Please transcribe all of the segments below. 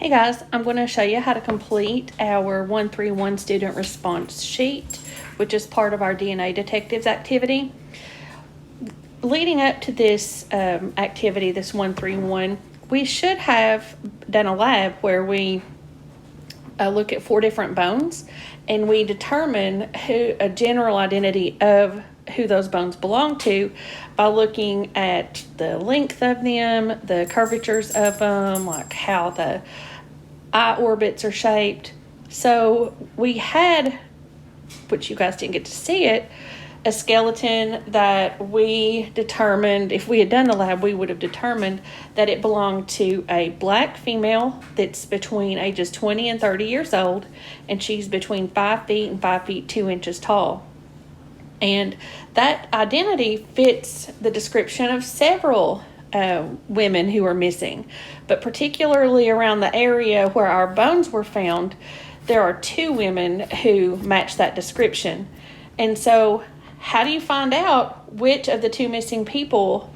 Hey guys, I'm going to show you how to complete our 131 student response sheet, which is part of our DNA Detectives activity. Leading up to this activity, this 131, we should have done a lab where we look at 4 different bones and we determine a general identity of who those bones belong to by looking at the length of them, the curvatures of them, like how the eye orbits are shaped. So we had, which you guys didn't get to see it, a skeleton that we determined, if we had done the lab, we would have determined that it belonged to a black female that's between ages 20 and 30 years old, and she's between 5 feet and 5 feet 2 inches tall. And that identity fits the description of several women who are missing, but particularly around the area where our bones were found, there are 2 women who match that description. And so how do you find out which of the 2 missing people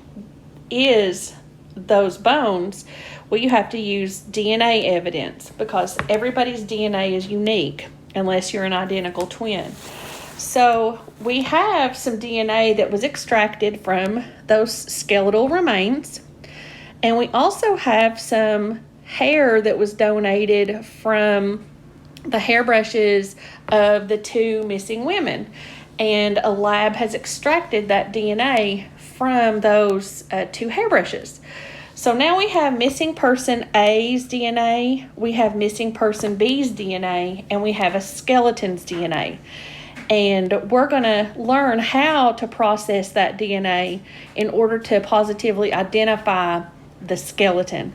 is those bones? Well, you have to use DNA evidence because everybody's DNA is unique unless you're an identical twin. So we have some DNA that was extracted from those skeletal remains, and we also have some hair that was donated from the hairbrushes of the 2 missing women, and a lab has extracted that DNA from those 2 hairbrushes. So now we have missing person A's DNA, we have missing person B's DNA, and we have a skeleton's DNA. And we're going to learn how to process that DNA in order to positively identify the skeleton.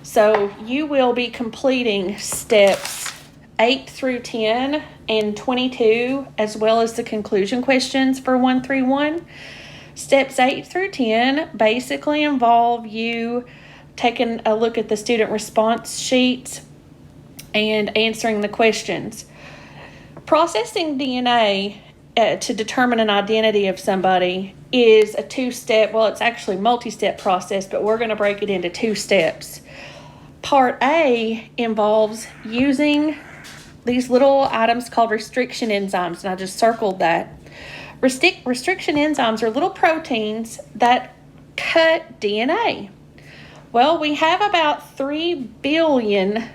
So you will be completing steps 8 through 10 and 22, as well as the conclusion questions for 131. Steps 8 through 10 basically involve you taking a look at the student response sheets and answering the questions. Processing DNA to determine an identity of somebody is a 2-step, well, it's actually multi-step process, but we're going to break it into 2 steps. Part A involves using these little items called restriction enzymes, and I just circled that. Restriction enzymes are little proteins that cut DNA. Well, we have about 3 billion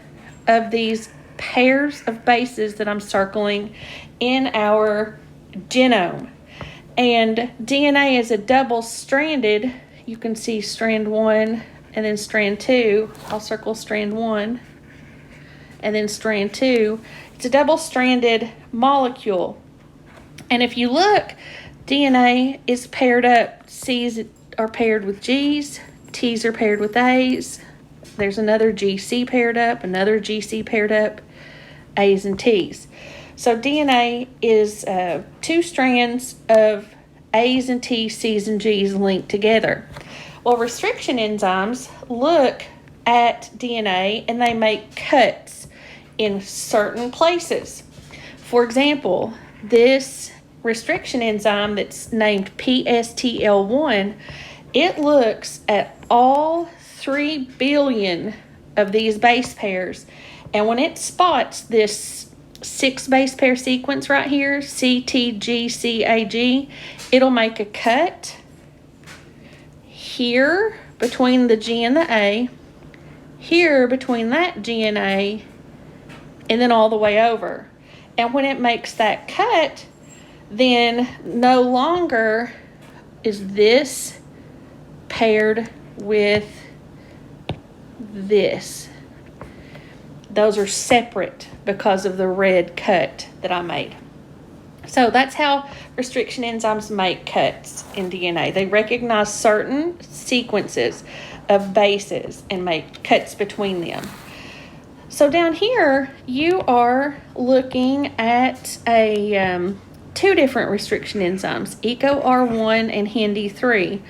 of these pairs of bases that I'm circling in our genome. And DNA is a double-stranded, you can see strand 1 and then strand 2. I'll circle strand 1 and then strand 2. It's a double-stranded molecule. And if you look, DNA is paired up. C's are paired with G's, T's are paired with A's. There's another GC paired up, another GC paired up, A's and T's. So DNA is 2 strands of A's and T's, C's and G's linked together. Well, restriction enzymes look at DNA and they make cuts in certain places. For example, this restriction enzyme that's named PSTL1, it looks at all 3 billion of these base pairs, and when it spots this 6 base pair sequence right here, CTGCAG, it'll make a cut here between the G and the A, here between that G and A, and then all the way over. And when it makes that cut, then no longer is this paired with this. Those are separate because of the red cut that I made. So that's how restriction enzymes make cuts in DNA. They recognize certain sequences of bases and make cuts between them. So down here, you are looking at 2 different restriction enzymes, EcoR1 and HND3.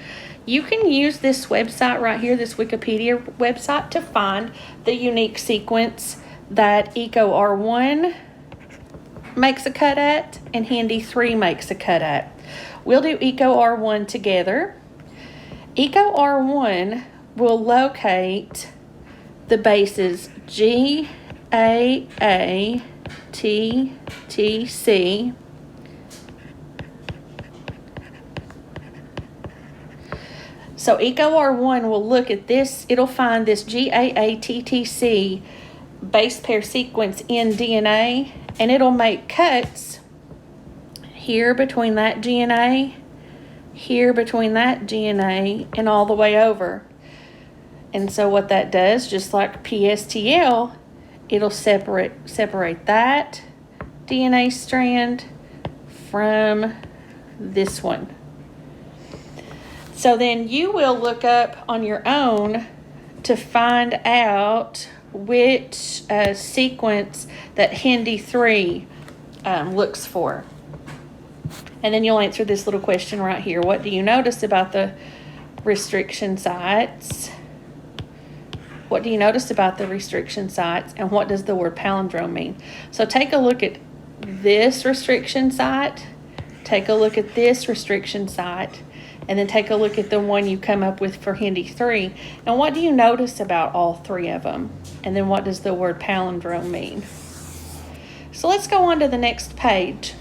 You can use this website right here, this Wikipedia website, to find the unique sequence that EcoR1 makes a cut at and HND3 makes a cut at. We'll do EcoR1 together. EcoR1 will locate the bases G, A, T, T, C. So EcoR1 will look at this, it'll find this GAATTC base pair sequence in DNA, and it'll make cuts here between that GNA, here between that GNA, and all the way over. And so what that does, just like PSTL, it'll separate that DNA strand from this one. So then you will look up on your own to find out which sequence that HND3 looks for. And then you'll answer this little question right here. What do you notice about the restriction sites? What do you notice about the restriction sites, and what does the word palindrome mean? So take a look at this restriction site, take a look at this restriction site, and then take a look at the one you come up with for HND3. And what do you notice about all three of them? And then what does the word palindrome mean? So let's go on to the next page.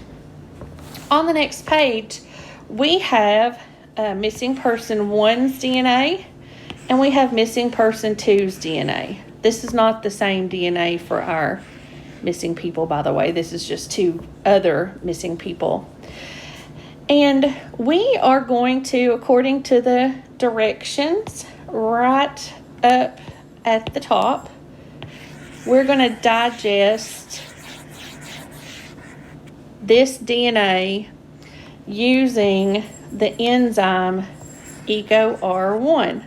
On the next page, we have missing person 1's DNA, and we have missing person 2's DNA. This is not the same DNA for our missing people, by the way. This is just two other missing people. And we are going to, according to the directions right up at the top, we're going to digest this DNA using the enzyme EcoR1.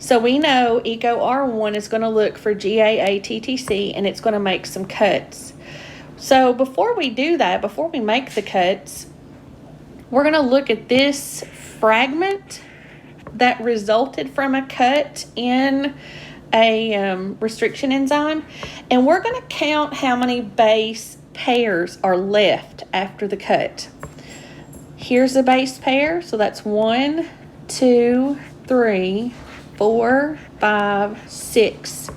So we know EcoR1 is going to look for GAATTC, and it's going to make some cuts. So before we do that, before we make the cuts, we're going to look at this fragment that resulted from a cut in a restriction enzyme, and we're going to count how many base pairs are left after the cut. Here's a base pair, so that's 1, 2, 3, 4, 5, 6.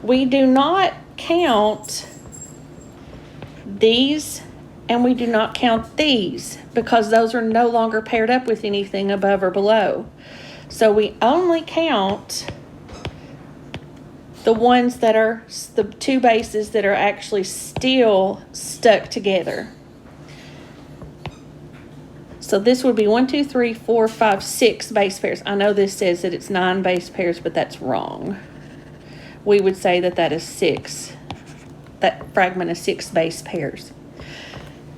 We do not count these, and we do not count these, because those are no longer paired up with anything above or below. So we only count the ones that are the two bases that are actually still stuck together. So this would be 1, 2, 3, 4, 5, 6 base pairs. I know this says that it's 9 base pairs, but that's wrong. We would say that that is 6. That fragment is 6 base pairs.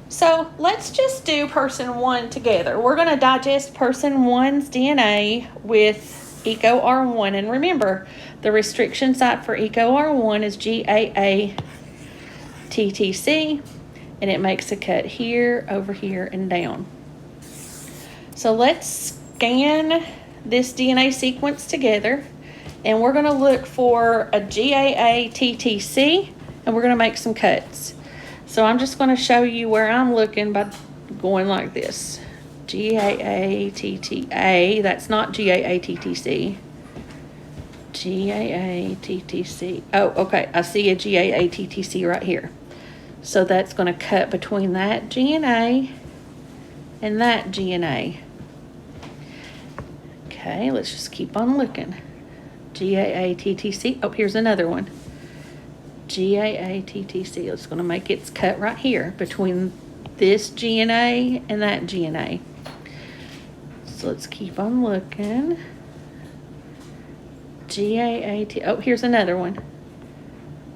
So let's just do person 1 together. We're going to digest person 1's DNA with EcoR1. And remember, the restriction site for EcoR1 is GAATTC, and it makes a cut here, over here, and down. So let's scan this DNA sequence together, and we're going to look for a GAATTC, and we're going to make some cuts. So I'm just going to show you where I'm looking by going like this. GAATTA, that's not GAATTC. GAATTC. Oh, okay, I see a GAATTC right here. So that's going to cut between that GNA and that GNA. Okay, let's just keep on looking. GAATTC. Oh, here's another one. GAATTC. It's going to make its cut right here between this GNA and that GNA. So let's keep on looking. GAAT. Oh, here's another one.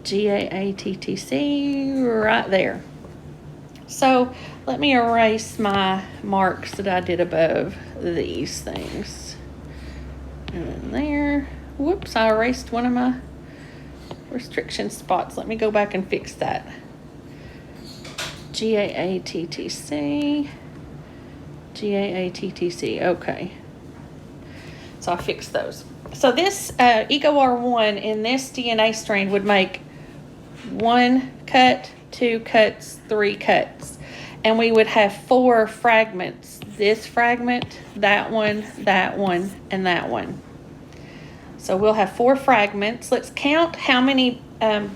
GAATTC right there. So let me erase my marks that I did above these things. And then there. Whoops, I erased one of my restriction spots. Let me go back and fix that. GAATTC. GAATTC. Okay. So I fixed those. So this EcoR1 in this DNA strand would make 1 cut, 2 cuts, 3 cuts. And we would have 4 fragments. This fragment, that one, and that one. So we'll have 4 fragments. Let's count how many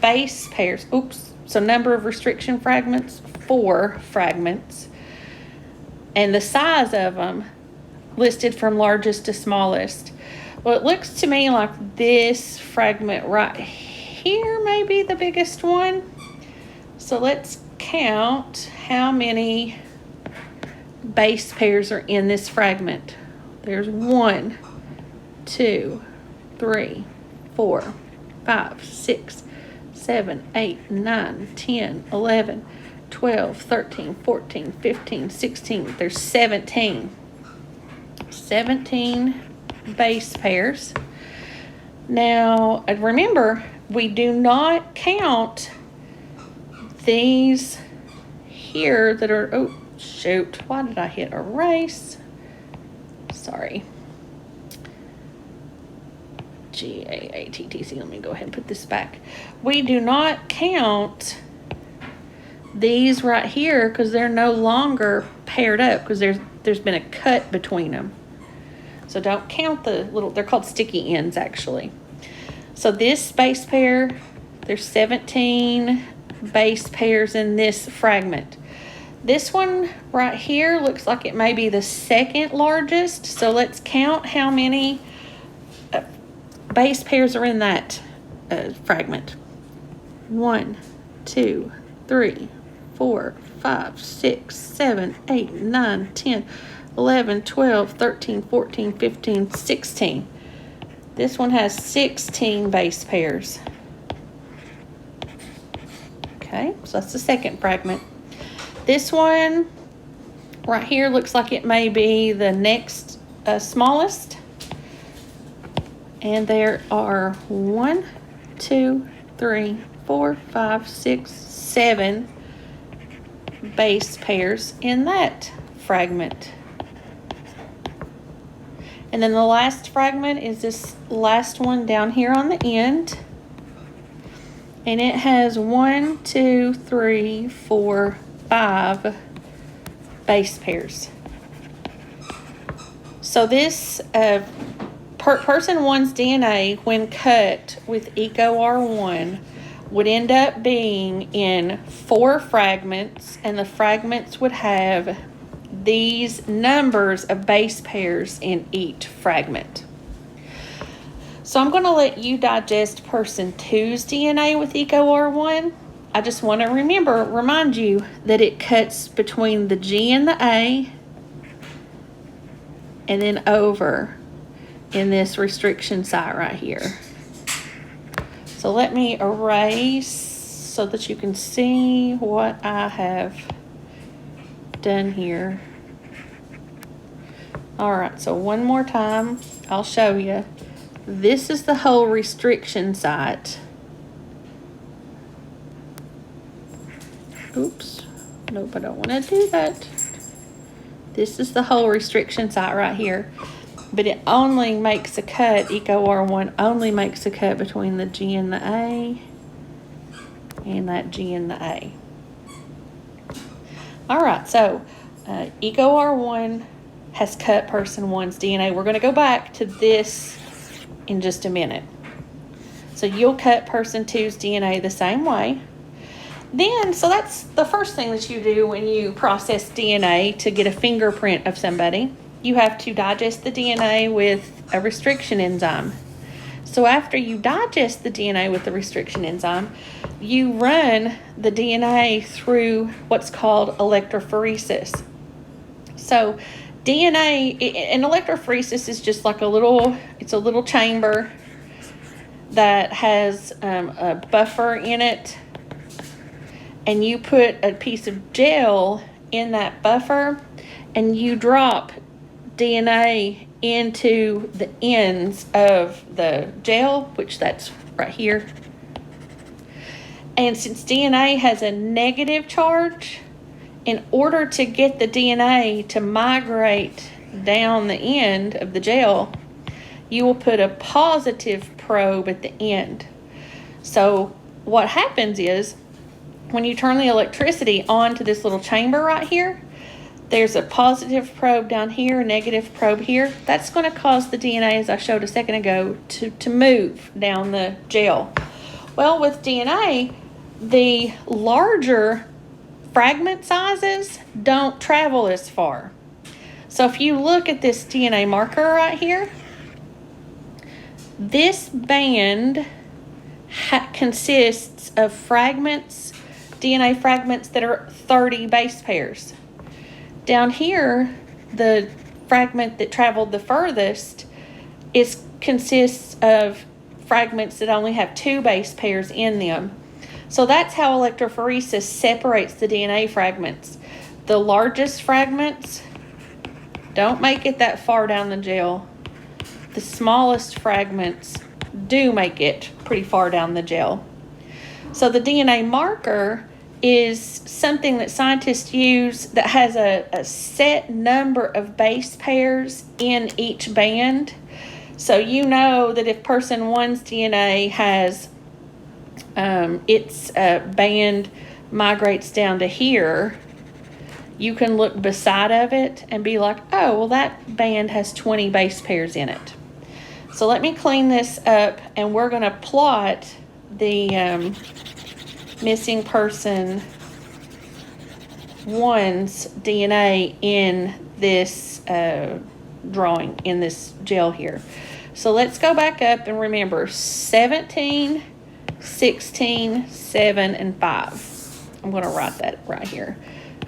base pairs. Oops. So number of restriction fragments, 4 fragments. And the size of them listed from largest to smallest. Well, it looks to me like this fragment right here may be the biggest one. So let's count how many base pairs are in this fragment. There's 1, 2, 3, 4, 5, 6, 7, 8, 9, 10, 11, 12, 13, 14, 15, 16. There's 17. 17 base pairs. Now, remember, we do not count these here that are, oh, shoot, why did I hit erase? Sorry. GAATTC, let me go ahead and put this back. We do not count these right here because they're no longer paired up because there's been a cut between them. So don't count the little, they're called sticky ends actually. So this base pair, there's 17 base pairs in this fragment. This one right here looks like it may be the second largest. So let's count how many base pairs are in that fragment. 1, 2, 3, 4, 5, 6, 7, 8, 9, 10, 11, 12, 13, 14, 15, 16. This one has 16 base pairs. Okay, so that's the second fragment. This one right here looks like it may be the next smallest. And there are 1, 2, 3, 4, 5, 6, 7 base pairs in that fragment. And then the last fragment is this last one down here on the end. And it has 1, 2, 3, 4, 5 base pairs. So this person one's DNA, when cut with EcoR1, would end up being in 4 fragments, and the fragments would have these numbers of base pairs in each fragment. So I'm going to let you digest person 2's DNA with EcoR1. I just want to remind you that it cuts between the G and the A and then over in this restriction site right here. So let me erase so that you can see what I have done here. All right, so one more time, I'll show you. This is the whole restriction site. Oops, nope, I don't want to do that. This is the whole restriction site right here. But it only makes a cut, EcoR1 only makes a cut between the G and the A and that G and the A. All right, so EcoR1 has cut person 1's DNA. We're going to go back to this in just a minute. So you'll cut person 2's DNA the same way. Then, so that's the first thing that you do when you process DNA to get a fingerprint of somebody. You have to digest the DNA with a restriction enzyme. So after you digest the DNA with the restriction enzyme, you run the DNA through what's called electrophoresis. So DNA, and electrophoresis is just like it's a little chamber that has a buffer in it. And you put a piece of gel in that buffer and you drop DNA into the ends of the gel, which that's right here. And since DNA has a negative charge, in order to get the DNA to migrate down the end of the gel, you will put a positive probe at the end. So what happens is when you turn the electricity on to this little chamber right here, There's a positive probe down here, a negative probe here. That's going to cause the DNA, as I showed a second ago, to move down the gel. Well, with DNA, the larger fragment sizes don't travel as far. So if you look at this DNA marker right here, this band consists of fragments, DNA fragments that are 30 base pairs. Down here, the fragment that traveled the furthest consists of fragments that only have 2 base pairs in them. So that's how electrophoresis separates the DNA fragments. The largest fragments don't make it that far down the gel. The smallest fragments do make it pretty far down the gel. So the DNA marker is something that scientists use that has a set number of base pairs in each band. So you know that if person 1's DNA has its band migrates down to here, you can look beside of it and be like, oh, well, that band has 20 base pairs in it. So let me clean this up, and we're going to plot the missing person 1's DNA in this drawing, in this gel here. So let's go back up and remember 17, 16, 7, and 5. I'm going to write that right here.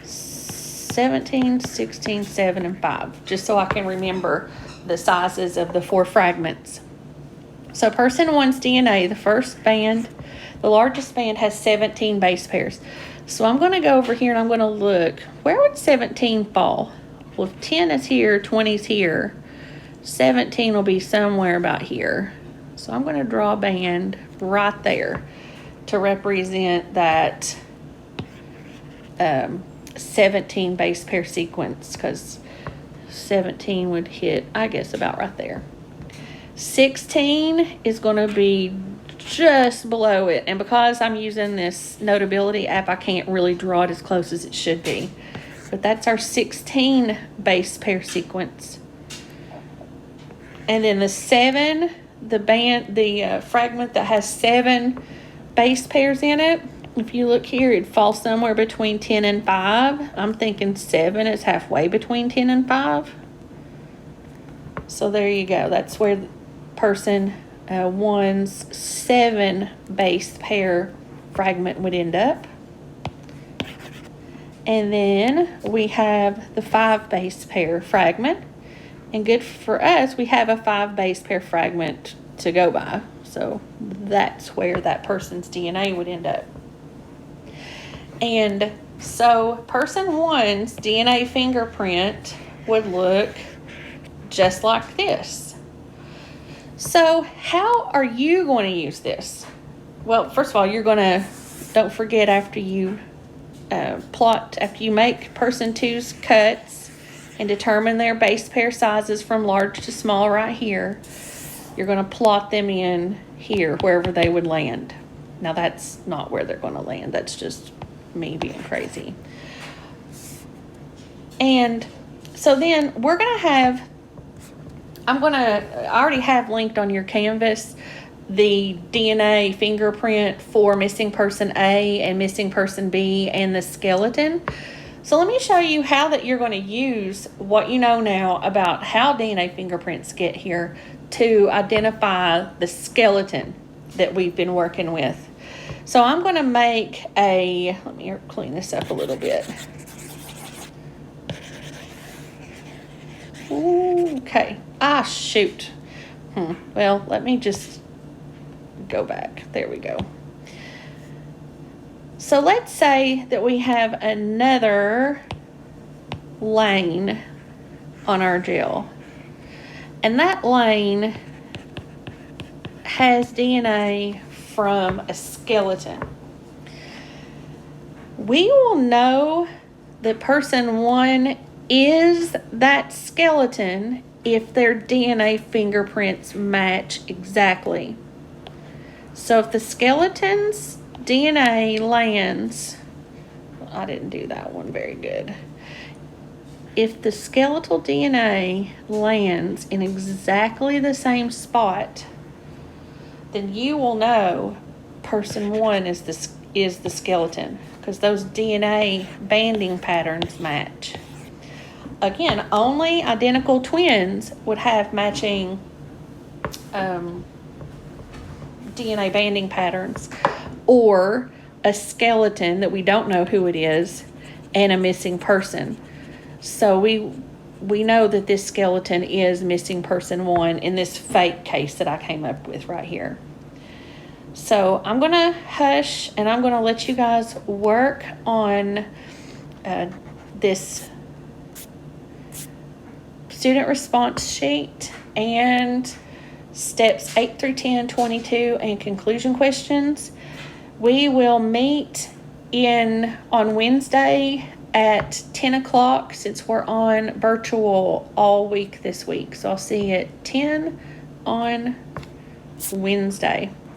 17, 16, 7, and 5, just so I can remember the sizes of the 4 fragments. So person 1's DNA, the first band, the largest band, has 17 base pairs. So I'm going to go over here and I'm going to look, where would 17 fall? Well, if 10 is here, 20 is here, 17 will be somewhere about here. So I'm going to draw a band right there to represent that 17 base pair sequence, because 17 would hit, I guess, about right there. 16 is going to be just below it, and because I'm using this Notability app, I can't really draw it as close as it should be. But that's our 16 base pair sequence. And then the 7, the fragment that has 7 base pairs in it, if you look here, it falls somewhere between 10 and 5. I'm thinking 7 is halfway between 10 and 5. So there you go. That's where person 1's 7 base pair fragment would end up. And then we have the 5 base pair fragment. And good for us, we have a 5 base pair fragment to go by. So that's where that person's DNA would end up. And so person 1's DNA fingerprint would look just like this. So how are you going to use this? Well, first of all, you're going to, don't forget, after you after you make person 2's cuts and determine their base pair sizes from large to small right here, you're going to plot them in here, wherever they would land. Now, that's not where they're going to land. That's just me being crazy. And so then we're going to have, I already have linked on your Canvas the DNA fingerprint for missing person A and missing person B and the skeleton. So let me show you how that you're going to use what you know now about how DNA fingerprints get here to identify the skeleton that we've been working with. So I'm going to make let me clean this up a little bit. Okay. Shoot. Well, let me just go back. There we go. So let's say that we have another lane on our gel. And that lane has DNA from a skeleton. We will know that person 1 is that skeleton if their DNA fingerprints match exactly. So if the skeleton's DNA lands, I didn't do that one very good. if the skeletal DNA lands in exactly the same spot, then you will know person one is the skeleton, because those DNA banding patterns match. Again, only identical twins would have matching DNA banding patterns, or a skeleton that we don't know who it is and a missing person. So we know that this skeleton is missing person one in this fake case that I came up with right here. So I'm going to hush and I'm going to let you guys work on this student response sheet and steps 8 through 10, 22, and conclusion questions. We will meet on Wednesday at 10 o'clock, since we're on virtual all week this week. So I'll see you at 10 on Wednesday.